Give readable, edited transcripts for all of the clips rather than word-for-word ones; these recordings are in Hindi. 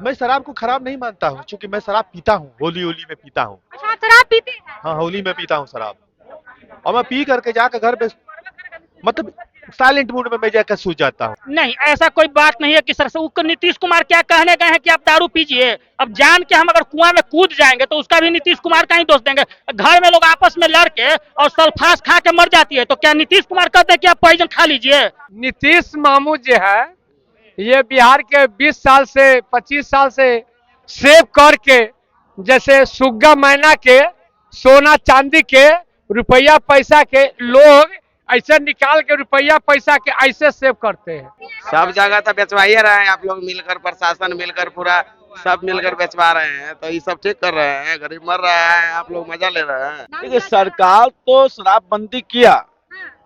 मैं शराब को खराब नहीं मानता हूँ, क्योंकि मैं शराब पीता हूँ, होली होली में पीता हूँ। अच्छा, आप शराब पीते हैं? हाँ, होली में पीता हूँ शराब। और मैं पी करके जाकर घर पे, मतलब साइलेंट मूड में मैं जाकर सो जाता हूँ। नहीं, ऐसा कोई बात नहीं है कि सर से नीतीश कुमार क्या कहने गए हैं कि आप दारू पीजिए। अब जान के हम अगर कुआं में कूद जाएंगे तो उसका भी नीतीश कुमार का ही दोष देंगे। घर में लोग आपस में लड़ के और सल्फास खा के मर जाती है, तो क्या नीतीश कुमार कहते हैं कि आप पॉइजन खा लीजिए? नीतीश मामू जो है, ये बिहार के 20 साल से 25 साल से सेव करके, जैसे सुग्गा मैना के, सोना चांदी के, रुपया पैसा के लोग ऐसे निकाल के रुपया पैसा के ऐसे सेव करते हैं। सब जगह तो बेचवा ही रहे हैं आप लोग मिलकर, प्रशासन मिलकर पूरा सब मिलकर बेचवा रहे हैं, तो ये सब ठीक कर रहे हैं। गरीब मर रहा है, आप लोग मजा ले रहे हैं। देखिए, सरकार तो शराबबंदी किया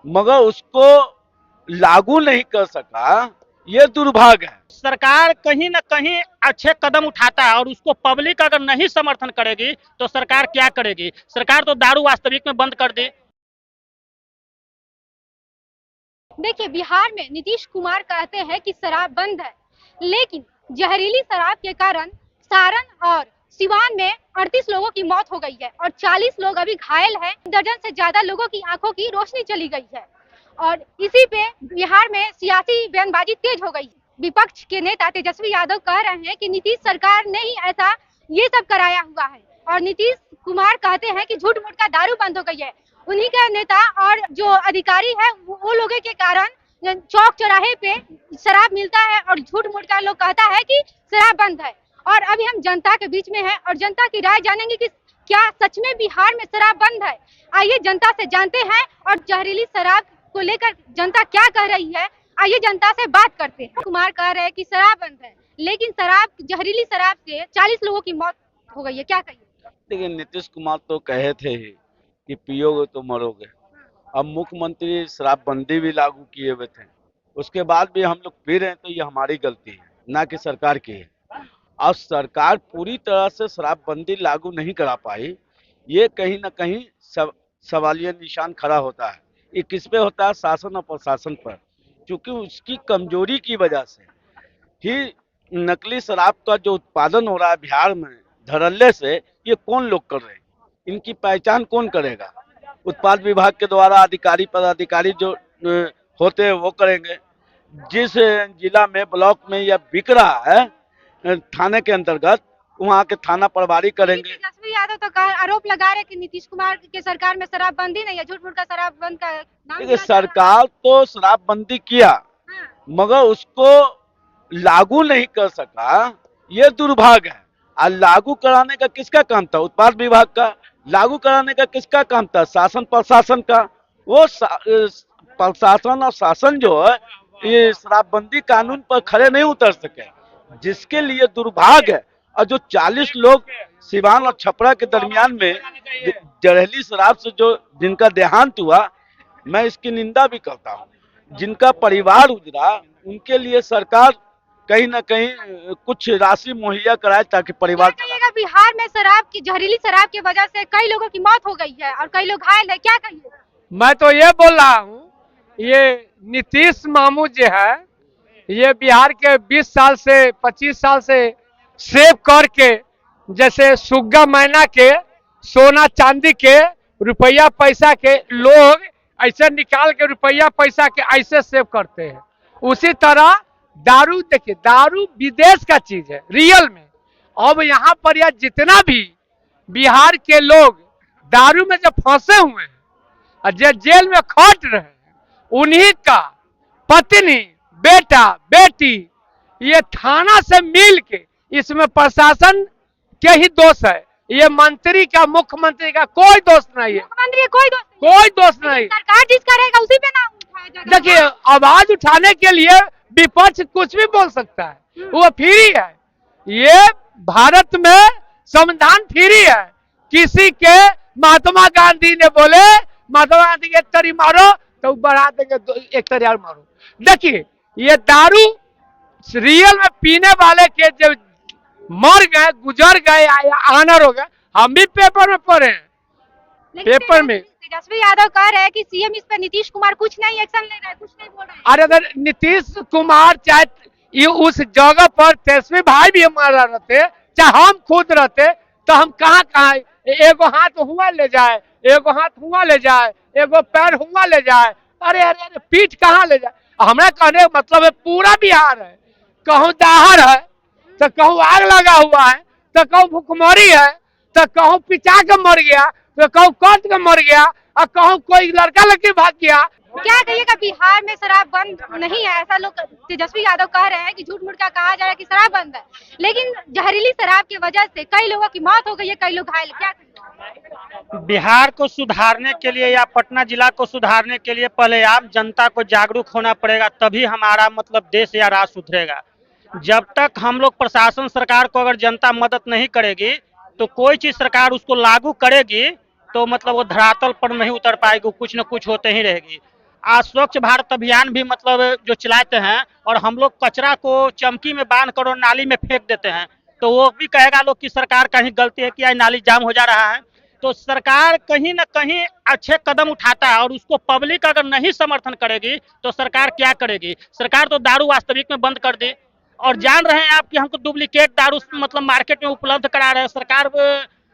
मगर उसको लागू नहीं कर सका, ये दुर्भाग्य है। सरकार कहीं ना कहीं अच्छे कदम उठाता है और उसको पब्लिक अगर नहीं समर्थन करेगी तो सरकार क्या करेगी? सरकार तो दारू वास्तविक में बंद कर दी। देखिए, बिहार में नीतीश कुमार कहते हैं कि शराब बंद है, लेकिन जहरीली शराब के कारण सारण और सिवान में 38 लोगों की मौत हो गई है और 40 लोग अभी घायल हैं। दर्जन से ज्यादा लोगों की आंखों की रोशनी चली गई है और इसी पे बिहार में सियासी बयानबाजी तेज हो गई। विपक्ष के नेता तेजस्वी यादव कह रहे हैं कि नीतीश सरकार ने ही ऐसा ये सब कराया हुआ है और नीतीश कुमार कहते हैं कि झूठ मूठ का दारू बंद हो गई है। उन्हीं के नेता और जो अधिकारी है वो लोगों के कारण चौक चौराहे पे शराब मिलता है और झूठ मूठ का लोग कहता है कि शराब बंद है। और अभी हम जनता के बीच में हैं और जनता की राय जानेंगे कि क्या सच में बिहार में शराब बंद है। आइए जनता से जानते हैं और जहरीली शराब को लेकर जनता क्या कह रही है, आइए जनता से बात करते हैं। कुमार कह रहे हैं कि शराब बंद है, लेकिन जहरीली शराब से 40 लोगों की मौत हो गई है, क्या कहिए? देखिए, नीतीश कुमार तो कहे थे ही कि पियोगे तो मरोगे। अब मुख्यमंत्री शराबबंदी भी लागू किए हुए थे, उसके बाद भी हम लोग पी रहे हैं, तो ये हमारी गलती है, ना कि सरकार की है। और सरकार पूरी तरह से शराबबंदी लागू नहीं करा पाई, ये कहीं ना कहीं सवालिया निशान खड़ा होता है। ये किस पे होता है? शासन और प्रशासन पर, क्योंकि उसकी कमजोरी की वजह से ही नकली शराब का जो उत्पादन हो रहा है बिहार में धड़ल्ले से, ये कौन लोग कर रहे हैं, इनकी पहचान कौन करेगा? उत्पाद विभाग के द्वारा अधिकारी पदाधिकारी जो होते हैं वो करेंगे। जिस जिला में ब्लॉक में यह बिक रहा है थाने के अंतर्गत, वहाँ के थाना प्रभारी करेंगे। तेजस्वी यादव तो आरोप लगा रहे कि नीतीश कुमार के सरकार में शराबबंदी नहीं है, झूठ मूठ का शराब बंद का नाम। देखिए, सरकार तो शराबबंदी किया मगर उसको लागू नहीं कर सका, ये दुर्भाग्य है। और लागू कराने का किसका काम था? उत्पाद विभाग का। लागू कराने का किसका काम था? शासन प्रशासन का। वो प्रशासन और शासन जो है ये शराबबंदी कानून पर खड़े नहीं उतर सके, जिसके लिए दुर्भाग्य है। और जो 40 लोग सिवान और छपरा के दरमियान में जहरीली शराब से जो जिनका देहांत हुआ, मैं इसकी निंदा भी करता हूँ। जिनका परिवार उजड़ा, उनके लिए सरकार कहीं ना कहीं कुछ राशि मुहैया कराए ताकि परिवार चला। बिहार में जहरीली शराब की वजह से कई लोगों की मौत हो गई है और कई लोग घायल है, क्या कहिए? मैं तो ये बोल रहा हूँ, ये नीतीश मामू जो है, ये बिहार के 20 साल से 25 साल से सेव करके, जैसे सुग्गा मैना के, सोना चांदी के, रुपया पैसा के लोग ऐसे निकाल के रुपया पैसा के ऐसे सेव करते हैं। उसी तरह दारू, देखिए दारू विदेश का चीज है रियल में। अब यहाँ पर यह जितना भी बिहार के लोग दारू में जब फंसे हुए हैं और जो जेल में खट रहे हैं, उन्हीं का पत्नी, बेटा, बेटी, ये थाना से मिल के, इसमें प्रशासन के ही दोष है, ये मंत्री का, मुख्यमंत्री का कोई दोष नहीं है। मुख्यमंत्री कोई दोष नहीं। सरकार जिसका रहेगा उसी पे नाम उठाया जाएगा। देखिए, आवाज उठाने के लिए विपक्ष कुछ भी बोल सकता है, वो फ्री है। ये भारत में संविधान फ्री है। किसी के महात्मा गांधी ने बोले महात्मा गांधी एक तरी मारो तो बढ़ा देंगे एक तरी और मारो। देखिए, ये दारू रियल में पीने वाले के जब मर गए, गुजर गए या आनर हो गए, हम भी पेपर में पढ़े हैं। पेपर में तेजस्वी यादव कह रहे हैं कि सीएम इस पे नीतीश कुमार कुछ नहीं एक्शन ले रहे हैं, कुछ नहीं बोल रहे हैं। अरे अगर नीतीश कुमार चाहे ये उस जगह पर तेजस्वी भाई भी हमारा रहते, चाहे हम खुद रहते, तो हम कहाँ कहाँ एगो हाथ हुआ ले जाए, एगो हाथ हुआ ले जाए, एगो पैर हुआ ले जाए, अरे अरे अरे पीठ कहाँ ले जाए। हमारा कहने का मतलब है पूरा बिहार है, कहूँ दाहर है तो कहूँ आग लगा हुआ है, तो कहूँ भूखमरी है, तो कहूँ पिचा के मर गया, तो कहूँ कट के मर गया, और कहूँ कोई लड़का लड़की भाग गया। क्या कहिएगा, बिहार में शराब बंद नहीं है ऐसा लोग तेजस्वी यादव कह रहे हैं कि झूठ मूठ का कहा जा रहा है कि शराब बंद है, लेकिन जहरीली शराब की वजह से कई लोगों की मौत हो गई है, कई लोग घायल। क्या कहिएगा? बिहार को सुधारने के लिए या पटना जिला को सुधारने के लिए पहले आम जनता को जागरूक होना पड़ेगा, तभी हमारा मतलब देश या राज्य सुधरेगा। जब तक हम लोग प्रशासन सरकार को अगर जनता मदद नहीं करेगी तो कोई चीज सरकार उसको लागू करेगी तो मतलब वो धरातल पर नहीं उतर पाएगी, कुछ न कुछ होते ही रहेगी। आज स्वच्छ भारत अभियान भी मतलब जो चलाते हैं और हम लोग कचरा को चमकी में बांध कर और नाली में फेंक देते हैं, तो वो भी कहेगा लोग कि सरकार कहीं गलती है कि आज नाली जाम हो जा रहा है। तो सरकार कहीं न कहीं अच्छे कदम उठाता है और उसको पब्लिक अगर नहीं समर्थन करेगी तो सरकार क्या करेगी। सरकार तो दारू वास्तविक में बंद कर दी और जान रहे हैं आप कि हमको डुप्लीकेट दारू मतलब मार्केट में उपलब्ध करा रहे हैं सरकार।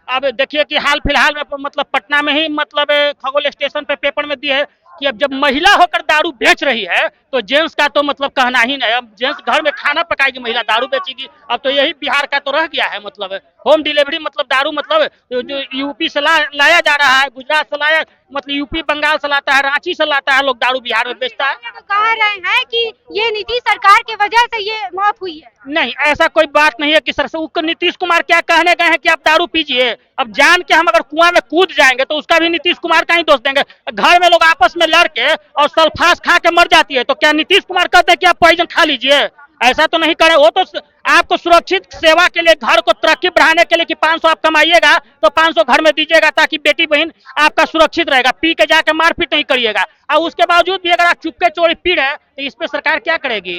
अब देखिए कि हाल फिलहाल में मतलब पटना में ही मतलब खगोल स्टेशन पे पेपर में दी है कि अब जब महिला होकर दारू बेच रही है तो जेंट्स का तो मतलब कहना ही नहीं। अब जेंट्स घर में खाना पकाएगी, महिला दारू बेचेगी। अब तो यही बिहार का तो रह गया है, मतलब होम डिलीवरी मतलब दारू मतलब जो यूपी से लाया जा रहा है, गुजरात से लाया मतलब यूपी बंगाल से लाता है, रांची से लाता है लोग दारू बिहार में बेचता है। तो कह रहे हैं कि ये नीतीश सरकार की वजह से ये मौत हुई है। नहीं, ऐसा कोई बात नहीं है कि सर से नीतीश कुमार क्या कहने गए हैं कि आप दारू पीजिए। अब जान के हम अगर कुआं में कूद जाएंगे तो उसका भी नीतीश कुमार का ही दोष देंगे। घर में लोग आपस में लड़के और सल्फास खा के मर जाती है तो क्या नीतीश कुमार कहते हैं कि आप पॉइजन खा लीजिए? ऐसा तो नहीं करे। वो तो आपको सुरक्षित सेवा के लिए, घर को तरक्की बढ़ाने के लिए कि 500 आप कमाइएगा तो 500 घर में दीजिएगा ताकि बेटी बहन आपका सुरक्षित रहेगा। पी के जाके मारपीट नहीं करिएगा। और उसके बावजूद भी अगर आप चुपके चोरी पी रहे हैं तो इस पे सरकार क्या करेगी?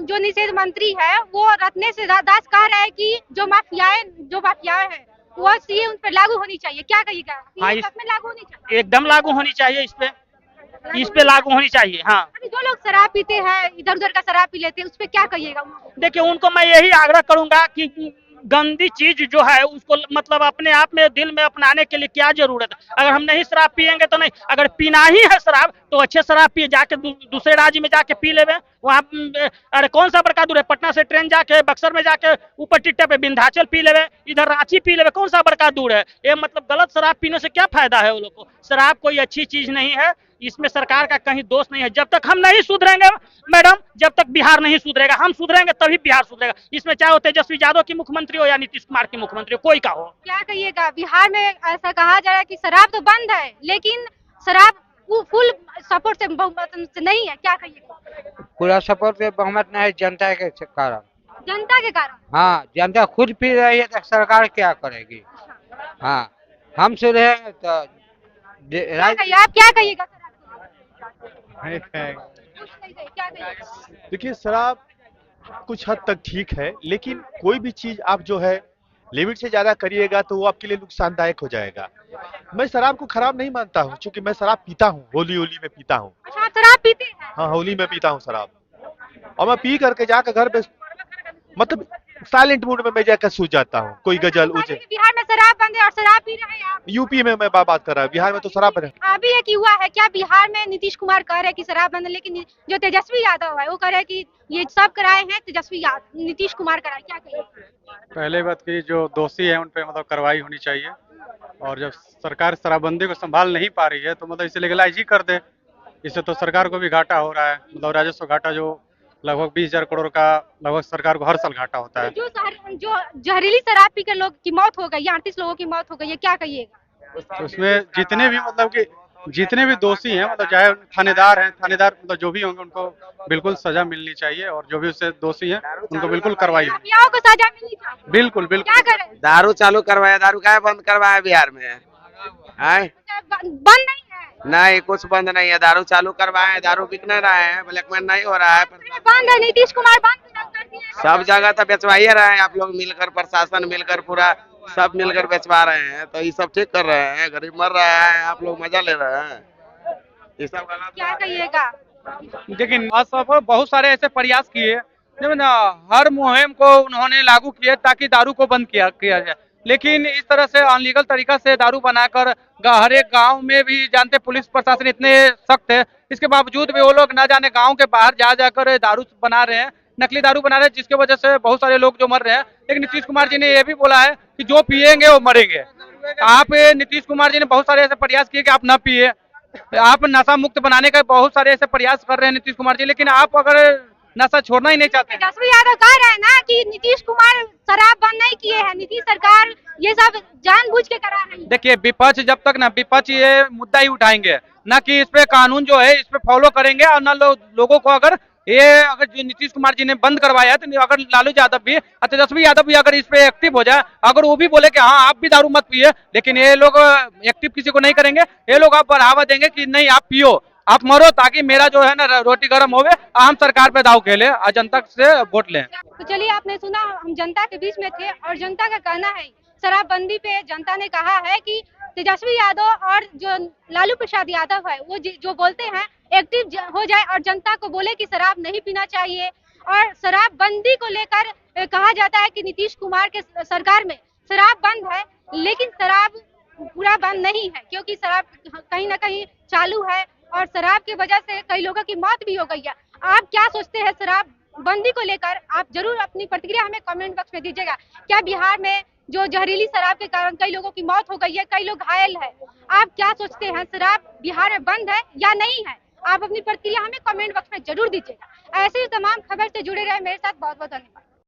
जो निषेध मंत्री है वो रत्नेश दास कह रहे हैं कि जो माफियाएं हैं वो सीए उन पर लागू होनी चाहिए। क्या कहिएगा? हाँ, ये सच में लागू होनी चाहिए? एकदम लागू होनी चाहिए, इस पे लागू होनी चाहिए। हाँ, अभी जो लोग शराब पीते हैं, इधर उधर का शराब पी लेते हैं, उस पर क्या कहिएगा? देखिए उनको मैं यही आग्रह करूंगा कि गंदी चीज जो है उसको मतलब अपने आप में दिल में अपनाने के लिए क्या जरूरत है। अगर हम नहीं शराब पियेंगे तो नहीं, अगर पीना ही है शराब तो अच्छे शराब पिए, जाके दूसरे राज्य में जाके पी लेवे। वहाँ अरे कौन सा बड़का दूर है, पटना से ट्रेन जाके बक्सर में जाके ऊपर टिट्टे पे विंध्याचल पी लेवे, इधर रांची पी लेवे, कौन सा बड़का दूर है। ये मतलब गलत शराब पीने से क्या फायदा है वो लोग को। शराब कोई अच्छी चीज नहीं है, इसमें सरकार का कहीं दोष नहीं है। जब तक हम नहीं सुधरेंगे मैडम, जब तक बिहार नहीं सुधरेगा, हम सुधरेंगे तभी बिहार सुधरेगा। इसमें चाहे वो तेजस्वी यादव की मुख्यमंत्री हो या नीतीश कुमार की मुख्यमंत्री हो, कोई का हो। क्या कहिएगा? बिहार में ऐसा कहा जा रहा है कि शराब तो बंद है लेकिन शराब फुल सपोर्ट से बहुमत से नहीं है। क्या कहिएगा? पूरा सपोर्ट से बहुमत नहीं है, जनता के कारण। जनता के कारण? हाँ, जनता खुद पी रही है तो सरकार क्या करेगी। हाँ, हम सुधरेंगे तो आप क्या कहिएगा? क्या कहिएगा? देखिए शराब कुछ हद तक ठीक है, लेकिन कोई भी चीज आप जो है लिमिट से ज्यादा करिएगा तो वो आपके लिए नुकसानदायक हो जाएगा। मैं शराब को खराब नहीं मानता हूँ, क्योंकि मैं शराब पीता हूँ, होली में पीता हूँ। अच्छा, आप शराब पीते हैं? हाँ, होली में पीता हूँ शराब, और मैं पी करके जाकर घर पे मतलब साइलेंट मूड में मैं जाकर सो जाता हूँ। कोई गजल उजे। बिहार में शराब बंद है और शराब पी रहे हैं आप? यूपी में मैं बात कर रहा हूँ, बिहार में तो शराब है। अभी एक युवा है, क्या बिहार में नीतीश कुमार कह रहे हैं कि शराब बंद है, लेकिन जो तेजस्वी यादव है वो कह रहे हैं कि ये सब कराए हैं नीतीश कुमार कराए। क्या कहिए? पहले बात की, जो दोषी है उन पे मतलब कार्रवाई होनी चाहिए, और जब सरकार शराबबंदी को संभाल नहीं पा रही है तो मतलब इसे लीगलाइज ही कर दे। इससे तो सरकार को भी घाटा हो रहा है, मतलब राजस्व घाटा जो लगभग 20,000 करोड़ का लगभग सरकार को हर साल घाटा होता है। जो जहरीली शराब पी के लोग की मौत हो गई, 38 लोगों की मौत हो गई है, क्या कहिएगा? तो उसमें जितने भी मतलब कि जितने भी दोषी हैं, मतलब चाहे थानेदार हैं, थानेदार मतलब जो भी होंगे उनको बिल्कुल सजा मिलनी चाहिए, और जो भी उससे दोषी हैं उनको बिल्कुल कार्रवाई हो। को सजा मिलनी चाहिए। बिल्कुल बिल्कुल। क्या करें? दारू चालू करवाया, दारू का बंद करवाया बिहार में? बंद नहीं है? नहीं, कुछ बंद नहीं है। दारू चालू करवाया है, दारू बिक नहीं रहा है, ब्लैकमेल नहीं हो रहा है। बंद है, नीतीश कुमार बंद कर दिए। सब जगह तो बेचवाइए रहे हैं आप लोग मिलकर, प्रशासन मिलकर, पूरा सब मिलकर बेचवा रहे हैं, तो ये सब ठीक कर रहे हैं। गरीब मर रहा है, आप लोग मजा ले रहे हैं, ये सब गलत। क्या कहिएगा? लेकिन बहुत सारे ऐसे प्रयास किए देखो ना, हर मुहिम को उन्होंने लागू किया ताकि दारू को बंद किया जाए, लेकिन इस तरह से अनलीगल तरीका से दारू बनाकर हर एक गाँव में भी जानते पुलिस प्रशासन इतने सख्त है, इसके बावजूद भी वो लोग न जाने गाँव के बाहर जा जाकर दारू बना रहे हैं, नकली दारू बना रहे हैं, जिसकी वजह से बहुत सारे लोग जो मर रहे हैं। लेकिन नीतीश कुमार जी ने यह भी बोला है कि जो पिएंगे वो मरेंगे। आप नीतीश कुमार जी ने बहुत सारे ऐसे प्रयास किए कि आप न पिए, आप नशा मुक्त बनाने का बहुत सारे ऐसे प्रयास कर रहे हैं नीतीश कुमार जी, लेकिन आप अगर नशा छोड़ना ही नहीं चाहते। तेजस्वी यादव कह रहे हैं ना कि नीतीश कुमार शराब बंद नहीं किए हैं, नीतीश सरकार ये सब जानबूझ के करा रही है। देखिए, विपक्ष जब तक ना विपक्ष ये मुद्दा ही उठाएंगे ना कि इस पे कानून जो है इस पे फॉलो करेंगे, और ना लोगों को अगर जो नीतीश कुमार जी ने बंद करवाया, तो अगर लालू यादव भी और तेजस्वी यादव भी अगर इस पे एक्टिव हो जाए, अगर वो भी बोले कि हाँ आप भी दारू मत पिए, लेकिन ये लोग एक्टिव किसी को नहीं करेंगे। ये लोग आप बढ़ावा देंगे कि नहीं आप पियो, आप मरो, ताकि मेरा जो है ना रोटी गर्म होवे, हम सरकार पे दाव खेले और जनता से वोट लें। तो चलिए, आपने सुना, हम जनता के बीच में थे और जनता का कहना है शराबबंदी पे जनता ने कहा है कि तेजस्वी यादव और जो लालू प्रसाद यादव है वो जो बोलते हैं एक्टिव हो जाए और जनता को बोले कि शराब नहीं पीना चाहिए। और शराबबंदी को लेकर कहा जाता है कि नीतीश कुमार के सरकार में शराब बंद है, लेकिन शराब पूरा बंद नहीं है, क्योंकि शराब कहीं ना कहीं चालू है और शराब की वजह से कई लोगों की मौत भी हो गई है। आप क्या सोचते हैं शराब बंदी को लेकर? आप जरूर अपनी प्रतिक्रिया हमें कमेंट बॉक्स में दीजिएगा। क्या बिहार में जो जहरीली शराब के कारण कई लोगों की मौत हो गई है, कई लोग घायल है, आप क्या सोचते हैं शराब बिहार में बंद है या नहीं है? आप अपनी प्रतिक्रिया हमें कमेंट बॉक्स में जरूर दीजिएगा। ऐसे ही तमाम खबर से जुड़े रहे मेरे साथ। बहुत बहुत धन्यवाद।